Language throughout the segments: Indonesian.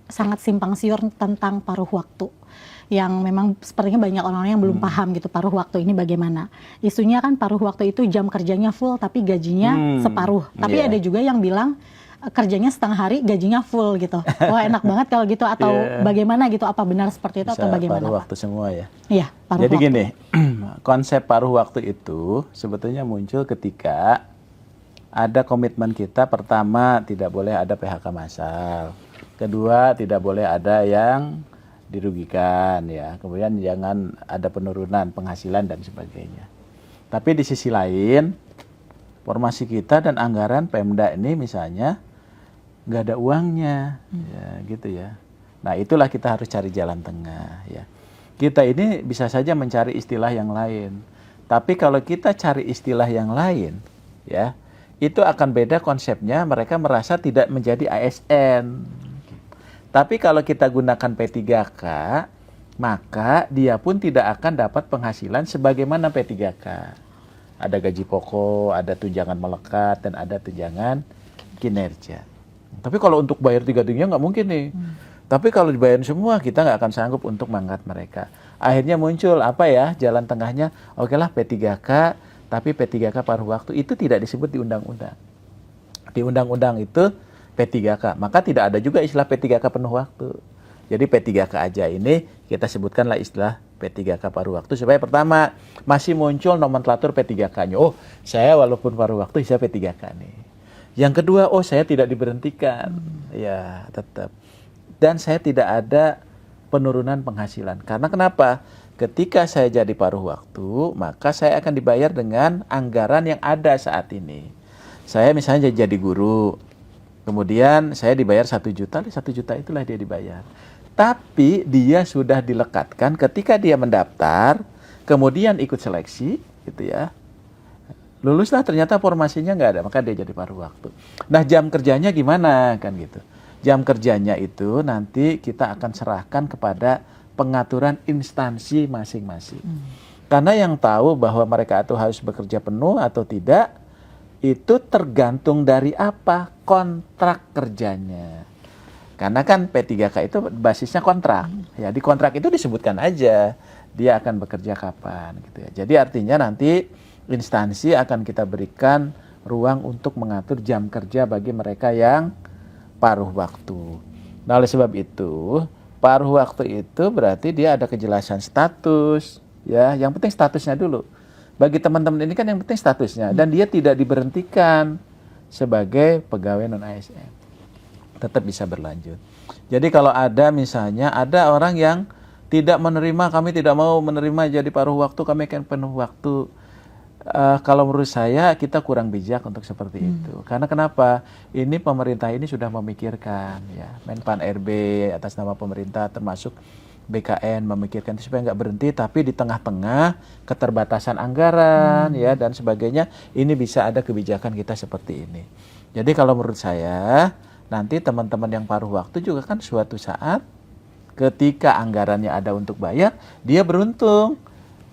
sangat simpang siur tentang paruh waktu. Yang memang sepertinya banyak orang-orang yang belum paham gitu paruh waktu ini bagaimana. Isunya kan paruh waktu itu jam kerjanya full tapi gajinya separuh. Tapi ada juga yang bilang kerjanya setengah hari gajinya full gitu. Wah enak banget kalau gitu atau bagaimana gitu, apa benar seperti itu Bisa atau bagaimana paruh Pak? waktu semua ya. Iya, paruh Jadi waktu. gini, konsep paruh waktu itu sebetulnya muncul ketika ada komitmen kita. Pertama, tidak boleh ada PHK massal. Kedua, tidak boleh ada yang dirugikan ya. Kemudian jangan ada penurunan penghasilan dan sebagainya. Tapi di sisi lain, formasi kita dan anggaran Pemda ini misalnya nggak ada uangnya, ya gitu ya. Nah itulah kita harus cari jalan tengah ya. Kita ini bisa saja mencari istilah yang lain. Tapi kalau kita cari istilah yang lain, ya itu akan beda konsepnya. Mereka merasa tidak menjadi ASN. Tapi kalau kita gunakan P3K, maka dia pun tidak akan dapat penghasilan sebagaimana P3K. Ada gaji pokok, ada tunjangan melekat, dan ada tunjangan kinerja. Tapi kalau untuk bayar tiga-tiganya nggak mungkin nih. Tapi kalau dibayar semua, kita nggak akan sanggup untuk mengangkat mereka. Akhirnya muncul apa ya, jalan tengahnya, oke lah P3K, tapi P3K paruh waktu itu tidak disebut di undang-undang. Di undang-undang itu P3K, maka tidak ada juga istilah P3K penuh waktu. Jadi P3K aja ini kita sebutkanlah istilah P3K paruh waktu supaya pertama masih muncul nomenklatur P3K-nya. Oh, saya walaupun paruh waktu saya P3K nih. Yang kedua, oh saya tidak diberhentikan. Ya, tetap. Dan saya tidak ada penurunan penghasilan. Karena kenapa? Ketika saya jadi paruh waktu, maka saya akan dibayar dengan anggaran yang ada saat ini. Saya misalnya jadi guru, kemudian saya dibayar 1 juta, 1 juta itulah dia dibayar. Tapi dia sudah dilekatkan ketika dia mendaftar, kemudian ikut seleksi, gitu ya. Luluslah ternyata formasinya nggak ada, maka dia jadi paruh waktu. Nah jam kerjanya gimana kan gitu. Jam kerjanya itu nanti kita akan serahkan kepada pengaturan instansi masing-masing. Karena yang tahu bahwa mereka itu harus bekerja penuh atau tidak, itu tergantung dari apa? Kontrak kerjanya. Karena kan P3K itu basisnya kontrak. Ya, di kontrak itu disebutkan aja dia akan bekerja kapan gitu ya. Jadi artinya nanti instansi akan kita berikan ruang untuk mengatur jam kerja bagi mereka yang paruh waktu. Nah, oleh sebab itu, paruh waktu itu berarti dia ada kejelasan status, ya. Yang penting statusnya dulu. Bagi teman-teman ini kan yang penting statusnya, dan dia tidak diberhentikan sebagai pegawai non ASN. Tetap bisa berlanjut. Jadi kalau ada misalnya ada orang yang tidak menerima, kami tidak mau menerima jadi paruh waktu, kami akan penuh waktu. Kalau menurut saya kita kurang bijak untuk seperti itu. Karena kenapa? Ini pemerintah ini sudah memikirkan, ya, Menpan RB atas nama pemerintah termasuk BKN memikirkan itu supaya nggak berhenti, tapi di tengah-tengah keterbatasan anggaran, ya dan sebagainya, ini bisa ada kebijakan kita seperti ini. Jadi kalau menurut saya nanti teman-teman yang paruh waktu juga kan suatu saat ketika anggarannya ada untuk bayar, dia beruntung.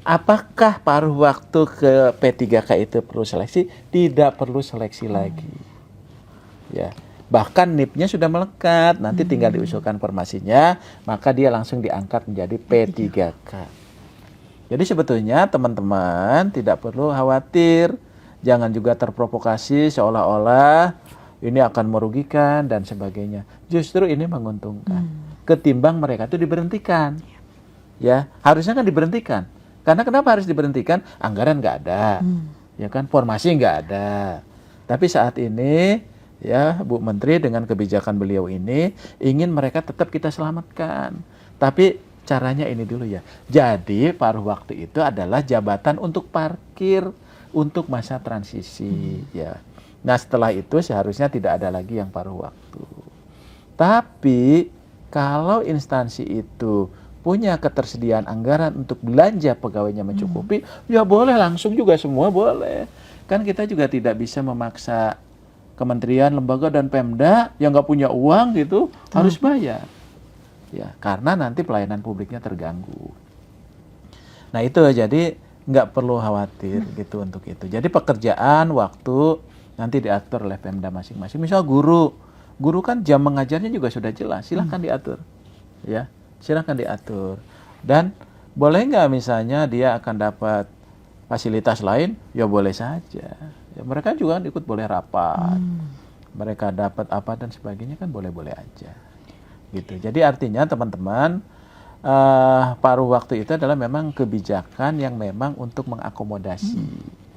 Apakah paruh waktu ke P3K itu perlu seleksi? Tidak perlu seleksi lagi. Ya, bahkan NIP-nya sudah melekat, nanti tinggal diusulkan formasinya, maka dia langsung diangkat menjadi P3K. Jadi sebetulnya teman-teman tidak perlu khawatir, jangan juga terprovokasi seolah-olah ini akan merugikan dan sebagainya. Justru ini menguntungkan. Ketimbang mereka itu diberhentikan. Ya, harusnya kan diberhentikan. Karena kenapa harus diberhentikan? Anggaran nggak ada, ya kan? Formasi nggak ada. Tapi saat ini, ya Bu Menteri dengan kebijakan beliau ini ingin mereka tetap kita selamatkan. Tapi caranya ini dulu ya. Jadi paruh waktu itu adalah jabatan untuk parkir untuk masa transisi, ya. Nah setelah itu seharusnya tidak ada lagi yang paruh waktu. Tapi kalau instansi itu punya ketersediaan anggaran untuk belanja pegawainya mencukupi, ya boleh langsung juga semua boleh. Kan kita juga tidak bisa memaksa kementerian, lembaga dan Pemda yang nggak punya uang gitu harus bayar. Ya, karena nanti pelayanan publiknya terganggu. Nah itu jadi nggak perlu khawatir gitu untuk itu. Jadi pekerjaan waktu nanti diatur oleh Pemda masing-masing. Misal guru guru kan jam mengajarnya juga sudah jelas, silahkan diatur, ya, silahkan diatur. Dan boleh nggak misalnya dia akan dapat fasilitas lain, ya boleh saja. Ya, mereka juga ikut boleh rapat, mereka dapat apa dan sebagainya kan boleh-boleh aja, gitu. Jadi artinya teman-teman, paruh waktu itu adalah memang kebijakan yang memang untuk mengakomodasi,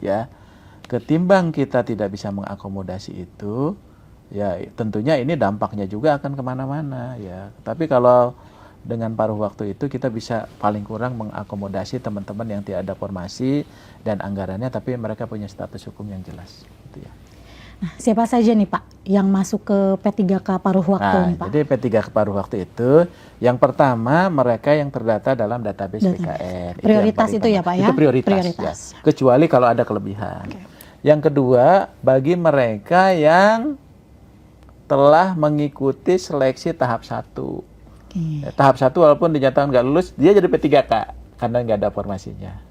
ya. Ketimbang kita tidak bisa mengakomodasi itu, ya tentunya ini dampaknya juga akan kemana-mana, ya. Tapi kalau dengan paruh waktu itu kita bisa paling kurang mengakomodasi teman-teman yang tidak ada formasi dan anggarannya, tapi mereka punya status hukum yang jelas, gitu ya. Nah, siapa saja nih Pak yang masuk ke P3K paruh waktu nih Pak? Jadi P3K paruh waktu itu, yang pertama mereka yang terdata dalam database BKN. Prioritas itu ya Pak ya? Itu prioritas. Ya. Kecuali kalau ada kelebihan. Yang kedua, bagi mereka yang telah mengikuti seleksi tahap 1. Tahap 1 walaupun dinyatakan nggak lulus, dia jadi P3K karena nggak ada formasinya.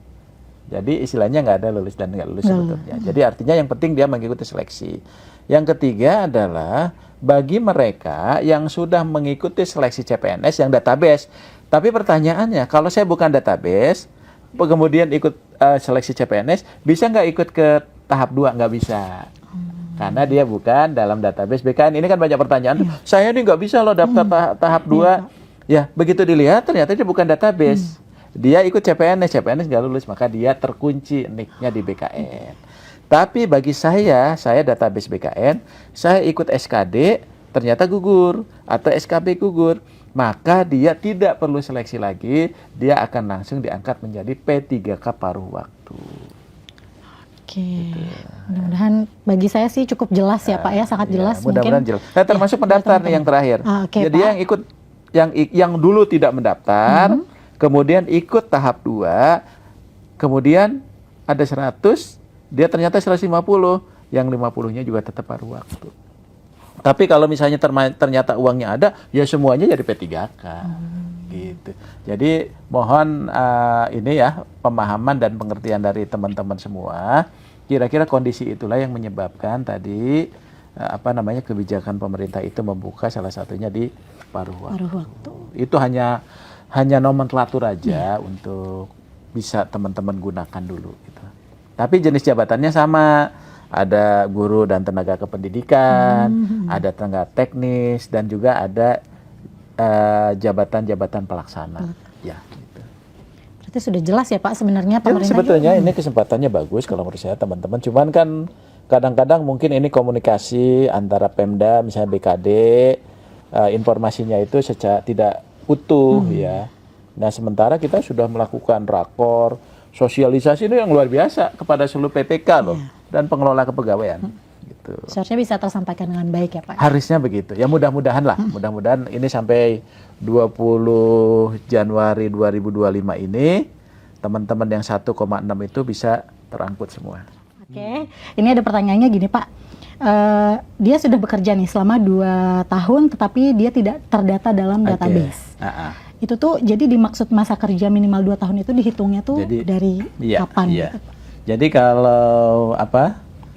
Jadi istilahnya nggak ada lulus dan nggak lulus sebetulnya. Jadi artinya yang penting dia mengikuti seleksi. Yang ketiga adalah bagi mereka yang sudah mengikuti seleksi CPNS yang database. Tapi pertanyaannya, kalau saya bukan database, kemudian ikut seleksi CPNS, bisa nggak ikut ke tahap 2? Nggak bisa. Karena dia bukan dalam database BKN. Ini kan banyak pertanyaan. Saya ini nggak bisa loh daftar tahap 2. Ya, begitu dilihat ternyata dia bukan database. Dia ikut CPNS nggak lulus, maka dia terkunci nicknya di BKN. Tapi bagi saya database BKN, saya ikut SKD, ternyata gugur, atau SKB gugur, maka dia tidak perlu seleksi lagi, dia akan langsung diangkat menjadi P3K paruh waktu. Oke, mudah-mudahan bagi saya sih cukup jelas ya Pak ya, sangat jelas. Mudah-mudahan jelas. Nah, termasuk pendaftar nih yang terakhir. Jadi Pak, yang ikut, yang dulu tidak mendaftar, kemudian ikut tahap 2, kemudian ada 100, dia ternyata 150, yang 50-nya juga tetap paruh waktu. Tapi kalau misalnya ternyata uangnya ada, ya semuanya jadi P3K. Gitu. Jadi mohon ini ya, pemahaman dan pengertian dari teman-teman semua. Kira-kira kondisi itulah yang menyebabkan tadi kebijakan pemerintah itu membuka salah satunya di paruh waktu. Itu hanya nomenklatur aja untuk bisa teman-teman gunakan dulu gitu. Tapi jenis jabatannya sama, ada guru dan tenaga kependidikan, ada tenaga teknis, dan juga ada jabatan-jabatan pelaksana. Ya, gitu. Berarti sudah jelas ya Pak sebenarnya pemerintah. Sebetulnya ini kesempatannya bagus kalau menurut saya teman-teman. Cuman kan kadang-kadang mungkin ini komunikasi antara Pemda, misalnya BKD, informasinya itu secara tidak utuh ya. Nah sementara kita sudah melakukan rakor, sosialisasi ini yang luar biasa kepada seluruh PPK loh, dan pengelola kepegawaian. Gitu. Seharusnya bisa tersampaikan dengan baik ya Pak. Harusnya begitu. Ya mudah-mudahan lah, mudah-mudahan ini sampai 20 Januari 2025 ini teman-teman yang 1,6 itu bisa terangkut semua. Oke, ini ada pertanyaannya gini Pak. Dia sudah bekerja nih selama 2 tahun, tetapi dia tidak terdata dalam database. Itu tuh jadi dimaksud masa kerja minimal 2 tahun itu dihitungnya tuh dari kapan? Iya. Gitu? Jadi kalau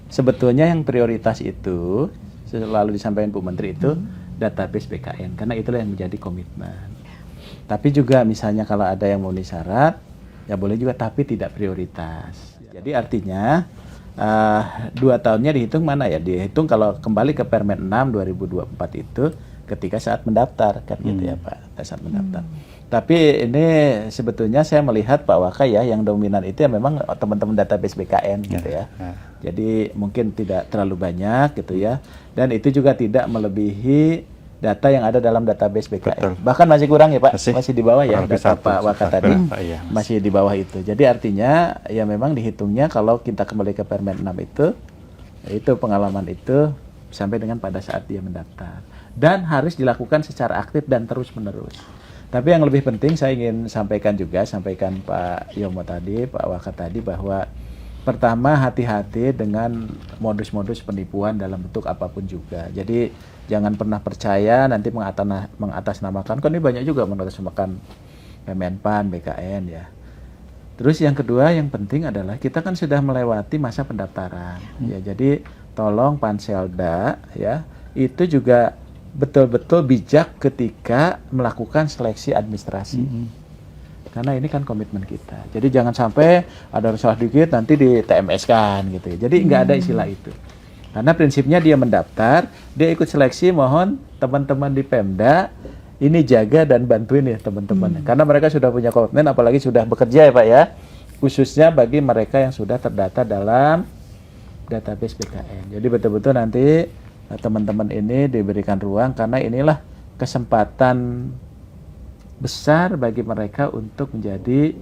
sebetulnya yang prioritas itu selalu disampaikan Bu Menteri itu database BKN, karena itulah yang menjadi komitmen. Tapi juga misalnya kalau ada yang memenuhi syarat, ya boleh juga, tapi tidak prioritas. Jadi artinya 2 tahunnya dihitung mana ya? Dihitung kalau kembali ke Permen 6 2024 itu ketika saat mendaftar, kan gitu ya Pak, saat mendaftar. Tapi ini sebetulnya saya melihat Pak Waka ya, yang dominan itu ya memang teman-teman database BKN gitu ya. Jadi mungkin tidak terlalu banyak gitu ya. Dan itu juga tidak melebihi data yang ada dalam database BKN. Betul. Bahkan masih kurang ya Pak, masih di bawah ya data Pak Waka tadi, masih di bawah itu. Jadi artinya ya memang dihitungnya kalau kita kembali ke Permen 6 itu pengalaman itu sampai dengan pada saat dia mendaftar. Dan harus dilakukan secara aktif dan terus-menerus. Tapi yang lebih penting saya ingin sampaikan Pak Yomo tadi, Pak Waka tadi, bahwa pertama hati-hati dengan modus-modus penipuan dalam bentuk apapun juga. Jadi jangan pernah percaya nanti mengatasnamakan, kan ini banyak juga mengatasnamakan Kemenpan, BKN ya. Terus yang kedua yang penting adalah kita kan sudah melewati masa pendaftaran. Ya, jadi tolong Panselda ya, itu juga betul-betul bijak ketika melakukan seleksi administrasi. Karena ini kan komitmen kita. Jadi jangan sampai ada salah dikit nanti di TMS kan gitu. Jadi nggak ada istilah itu. Karena prinsipnya dia mendaftar, dia ikut seleksi, mohon teman-teman di Pemda ini jaga dan bantuin ya teman-teman. Karena mereka sudah punya komitmen, apalagi sudah bekerja ya Pak ya. Khususnya bagi mereka yang sudah terdata dalam database BKN. Jadi betul-betul nanti teman-teman ini diberikan ruang karena inilah kesempatan besar bagi mereka untuk menjadi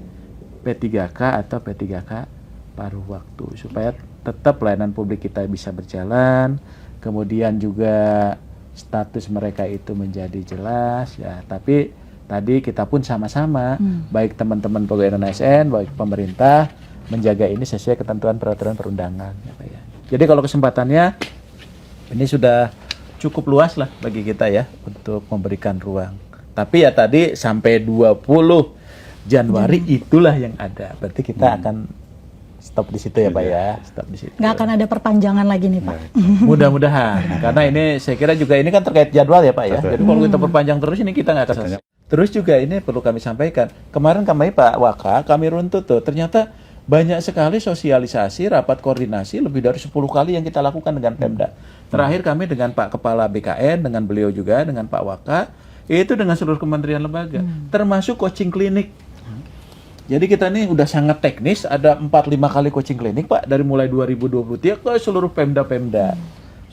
P3K atau P3K paruh waktu supaya tetap pelayanan publik kita bisa berjalan, kemudian juga status mereka itu menjadi jelas ya. Tapi tadi kita pun sama-sama baik teman-teman pegawai ASN, baik pemerintah menjaga ini sesuai ketentuan peraturan perundangan ya Pak ya. Jadi kalau kesempatannya ini sudah cukup luas lah bagi kita ya untuk memberikan ruang. Tapi ya tadi sampai 20 Januari itulah yang ada. Berarti kita akan stop di situ ya Pak ya. Stop di situ. Nggak akan ada perpanjangan lagi nih Pak. Mudah-mudahan. Karena ini saya kira juga ini kan terkait jadwal ya Pak ya. Jadi kalau kita perpanjang terus ini kita nggak akan selesai. Terus juga ini perlu kami sampaikan. Kemarin kami Pak Waka, kami runtut tuh. Ternyata banyak sekali sosialisasi, rapat koordinasi lebih dari 10 kali yang kita lakukan dengan Pemda. Terakhir kami dengan Pak Kepala BKN, dengan beliau juga, dengan Pak Waka, itu dengan seluruh kementerian lembaga, termasuk coaching klinik. Jadi kita ini udah sangat teknis, ada 4-5 kali coaching klinik Pak, dari mulai 2023 ke seluruh Pemda-Pemda,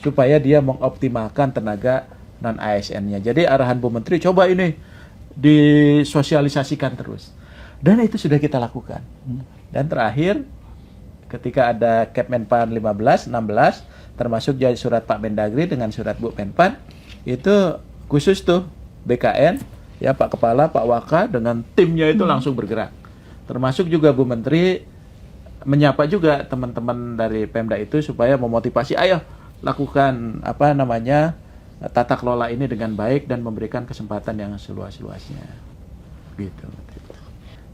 supaya dia mengoptimalkan tenaga non-ASN-nya. Jadi arahan Bu Menteri, coba ini disosialisasikan terus. Dan itu sudah kita lakukan. Dan terakhir, ketika ada Kepmenpan 15, 16, termasuk jadi surat Pak Mendagri dengan surat Bu Menpan, itu khusus tuh BKN, ya Pak Kepala, Pak Waka dengan timnya itu langsung bergerak. Termasuk juga Bu Menteri menyapa juga teman-teman dari Pemda itu supaya memotivasi, ayo lakukan tata kelola ini dengan baik dan memberikan kesempatan yang seluas-luasnya. Gitu.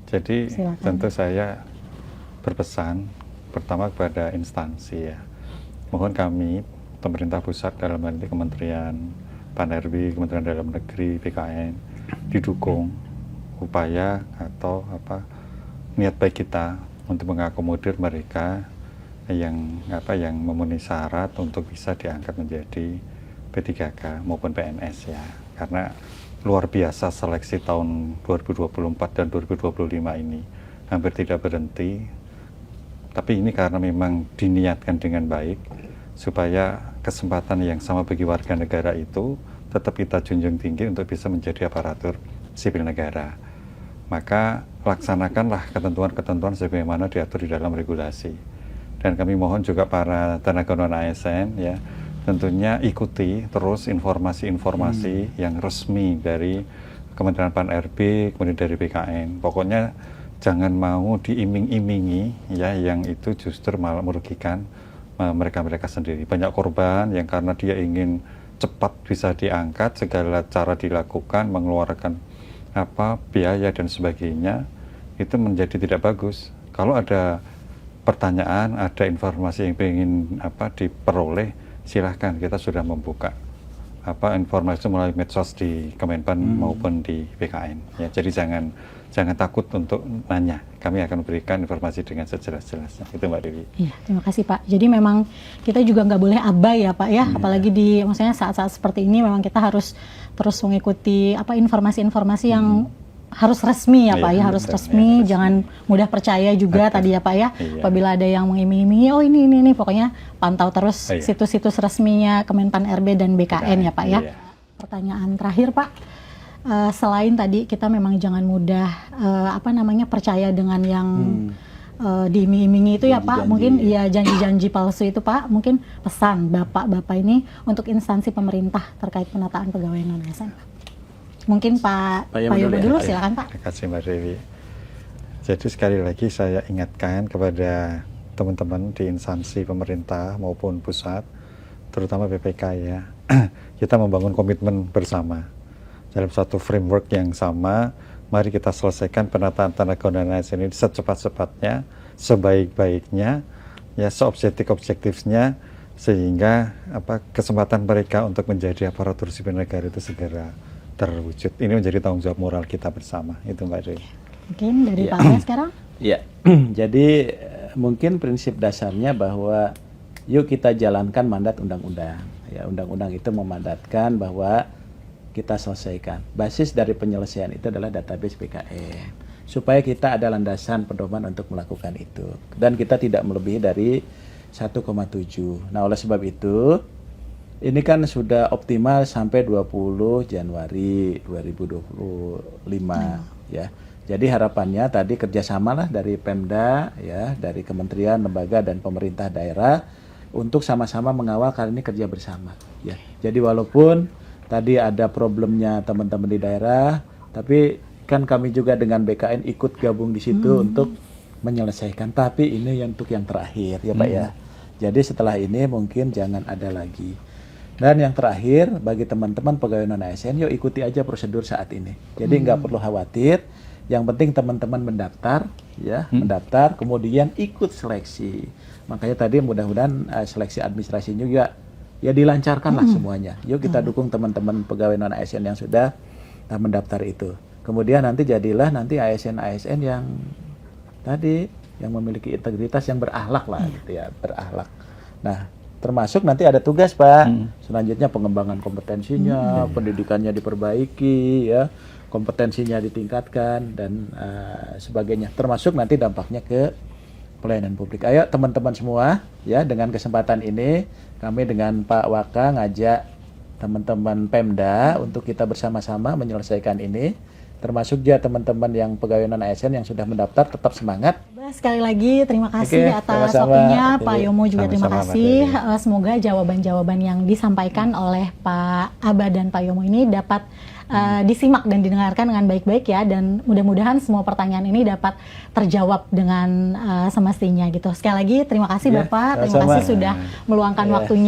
Jadi Silakan. tentu saya berpesan pertama kepada instansi ya. Mohon kami pemerintah pusat dalam hal ini Kementerian PAN-RB, Kementerian Dalam Negeri, BKN didukung upaya atau niat baik kita untuk mengakomodir mereka yang memenuhi syarat untuk bisa diangkat menjadi P3K maupun PNS ya. Karena luar biasa seleksi tahun 2024 dan 2025 ini hampir tidak berhenti. Tapi ini karena memang diniatkan dengan baik supaya kesempatan yang sama bagi warga negara itu tetap kita junjung tinggi untuk bisa menjadi aparatur sipil negara. Maka laksanakanlah ketentuan-ketentuan sebagaimana diatur di dalam regulasi. Dan kami mohon juga para tenaga non-ASN ya, tentunya ikuti terus informasi-informasi yang resmi dari Kementerian PAN-RB, kemudian dari BKN. Pokoknya jangan mau diiming-imingi ya, yang itu justru malah merugikan mereka-mereka sendiri. Banyak korban yang karena dia ingin cepat bisa diangkat, segala cara dilakukan, mengeluarkan biaya dan sebagainya, itu menjadi tidak bagus. Kalau ada pertanyaan, ada informasi yang ingin diperoleh, silahkan, kita sudah membuka informasi melalui medsos di Kemenpan maupun di BKN ya. Jadi jangan takut untuk nanya, kami akan berikan informasi dengan sejelas-jelasnya. Itu Mbak Dewi. Iya, terima kasih Pak. Jadi memang kita juga nggak boleh abai ya Pak ya, apalagi maksudnya saat-saat seperti ini memang kita harus terus mengikuti informasi-informasi yang harus resmi ya Pak ya, harus resmi, jangan mudah percaya juga tadi ya Pak ya. Apabila ada yang mengiming-imingi, oh ini pokoknya pantau terus situs-situs resminya Kemenpan RB dan BKN ya Pak ya. Pertanyaan terakhir Pak, selain tadi kita memang jangan mudah percaya dengan yang diiming-imingi itu ya Pak, mungkin ya janji-janji palsu itu Pak, mungkin pesan Bapak ini untuk instansi pemerintah terkait penataan pegawai non-ASN. Mungkin Pak Yono dulu, silakan Pak. Terima kasih Mbak Dewi. Jadi sekali lagi saya ingatkan kepada teman-teman di instansi pemerintah maupun pusat, terutama BPK ya, kita membangun komitmen bersama dalam satu framework yang sama. Mari kita selesaikan penataan tenaga non-ASN ini secepat-cepatnya, sebaik-baiknya, ya seobjektif-objektifnya, sehingga kesempatan mereka untuk menjadi aparatur sipil negara itu segera terwujud. Ini menjadi tanggung jawab moral kita bersama, itu Mbak Dewi. Mungkin dari Iya. Pak Alea sekarang? Ya, jadi mungkin prinsip dasarnya bahwa yuk kita jalankan mandat undang-undang. Ya, undang-undang itu memandatkan bahwa kita selesaikan. Basis dari penyelesaian itu adalah database BKN. Supaya kita ada landasan pedoman untuk melakukan itu. Dan kita tidak melebihi dari 1,7. Nah, oleh sebab itu, ini kan sudah optimal sampai 20 Januari 2025 ya. Jadi harapannya tadi kerjasama lah dari Pemda ya, dari kementerian, lembaga dan pemerintah daerah untuk sama-sama mengawal karena ini kerja bersama ya. Jadi walaupun tadi ada problemnya teman-teman di daerah, tapi kan kami juga dengan BKN ikut gabung di situ untuk menyelesaikan. Tapi ini yang untuk yang terakhir ya Pak ya. Jadi setelah ini mungkin jangan ada lagi. Dan yang terakhir bagi teman-teman pegawai non ASN, yuk ikuti aja prosedur saat ini. Jadi nggak perlu khawatir. Yang penting teman-teman mendaftar, ya, mendaftar, kemudian ikut seleksi. Makanya tadi mudah-mudahan seleksi administrasi juga ya dilancarkan lah semuanya. Yuk kita dukung teman-teman pegawai non ASN yang sudah mendaftar itu. Kemudian nanti jadilah nanti ASN-ASN yang tadi yang memiliki integritas yang berakhlak lah, gitu ya, berakhlak. Nah, termasuk nanti ada tugas Pak. Selanjutnya pengembangan kompetensinya, pendidikannya diperbaiki, ya, kompetensinya ditingkatkan dan sebagainya. Termasuk nanti dampaknya ke pelayanan publik. Ayo teman-teman semua, ya, dengan kesempatan ini kami dengan Pak Waka ngajak teman-teman Pemda untuk kita bersama-sama menyelesaikan ini. Termasuk juga teman-teman yang pegawai non ASN yang sudah mendaftar tetap semangat. Sekali lagi terima kasih Oke, atas sama-sama. waktunya Pak Yomo, juga terima Sama-sama, kasih. Mbak Dewi. Semoga jawaban-jawaban yang disampaikan oleh Pak Aba dan Pak Yomo ini dapat disimak dan didengarkan dengan baik-baik ya, dan mudah-mudahan semua pertanyaan ini dapat terjawab dengan semestinya gitu. Sekali lagi terima kasih Ya, Bapak, terima sama-sama. kasih sudah meluangkan Ya. waktunya.